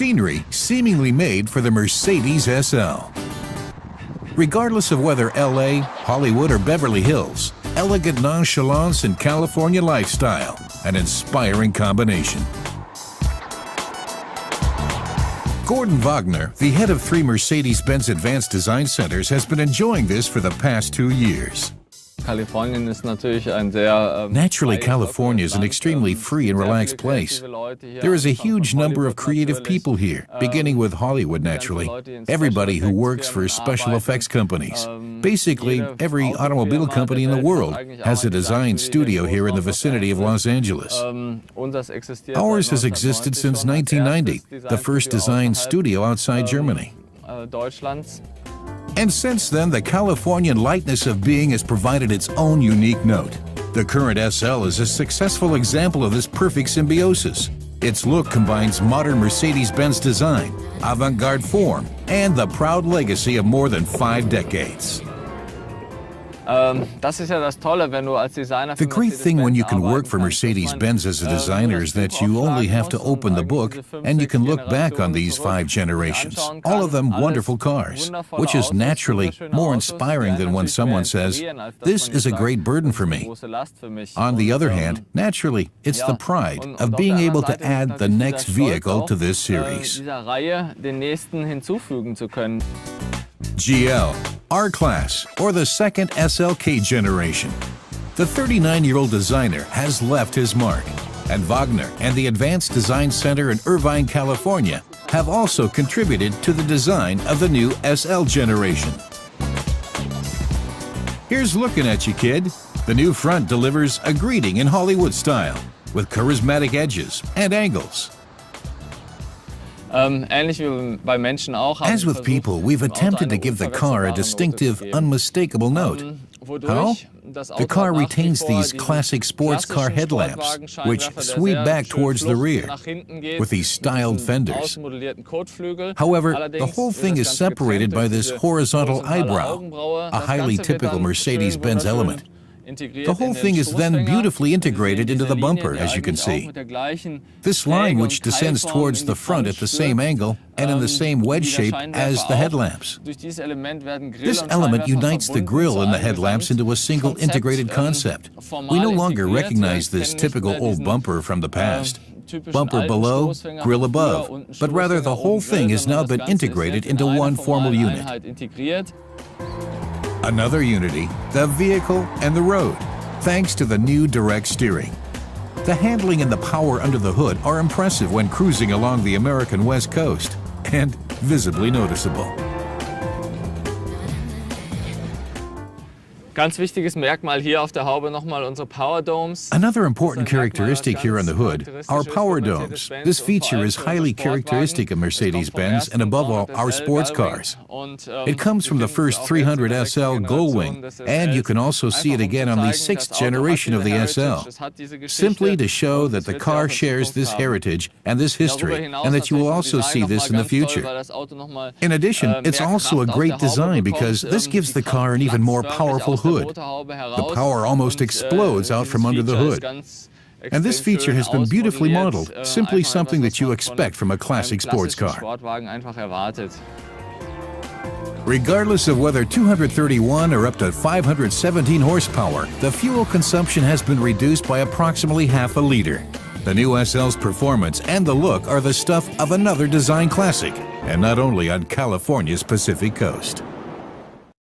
Scenery seemingly made for the Mercedes SL. Regardless of whether LA, Hollywood, or Beverly Hills, elegant nonchalance and California lifestyle, an inspiring combination. Gordon Wagner, the head of 3 Mercedes-Benz Advanced Design Centers, has been enjoying this for the past 2 years. Naturally, California is an extremely free and relaxed place. There is a huge number of creative people here, beginning with Hollywood, naturally. Everybody who works for special effects companies. Basically, every automobile company in the world has a design studio here in the vicinity of Los Angeles. Ours has existed since 1990, the first design studio outside Germany. And since then, the Californian lightness of being has provided its own unique note. The current SL is a successful example of this perfect symbiosis. Its look combines modern Mercedes-Benz design, avant-garde form, and the proud legacy of more than 5 decades. The great thing when you can work for Mercedes-Benz as a designer is that you only have to open the book and you can look back on these 5 generations, all of them wonderful cars, which is naturally more inspiring than when someone says, "This is a great burden for me." On the other hand, naturally, it's the pride of being able to add the next vehicle to this series. GL, R-Class, or the second SLK generation. The 39-year-old designer has left his mark, and Wagner and the Advanced Design Center in Irvine, California, have also contributed to the design of the new SL generation. Here's looking at you, kid. The new front delivers a greeting in Hollywood style, with charismatic edges and angles. As with people, we've attempted to give the car a distinctive, unmistakable note. How? The car retains these classic sports car headlamps, which sweep back towards the rear, with these styled fenders. However, the whole thing is separated by this horizontal eyebrow, a highly typical Mercedes-Benz element. The whole thing is then beautifully integrated into the bumper, as you can see. This line, which descends towards the front at the same angle and in the same wedge shape as the headlamps. This element unites the grille and the headlamps into a single integrated concept. We no longer recognize this typical old bumper from the past. Bumper below, grille above, but rather the whole thing has now been integrated into one formal unit. Another unity, the vehicle and the road, thanks to the new direct steering. The handling and the power under the hood are impressive when cruising along the American West Coast, and visibly noticeable. Another important characteristic here on the hood are power domes. This feature is highly characteristic of Mercedes-Benz and above all our sports cars. It comes from the first 300 SL Gullwing, and you can also see it again on the 6th generation of the SL, simply to show that the car shares this heritage and this history, and that you will also see this in the future. In addition, it's also a great design because this gives the car an even more powerful hood. The power almost explodes out from under the hood. And this feature has been beautifully modeled, simply something that you expect from a classic sports car. Regardless of whether 231 or up to 517 horsepower, the fuel consumption has been reduced by approximately half a liter. The new SL's performance and the look are the stuff of another design classic, and not only on California's Pacific Coast.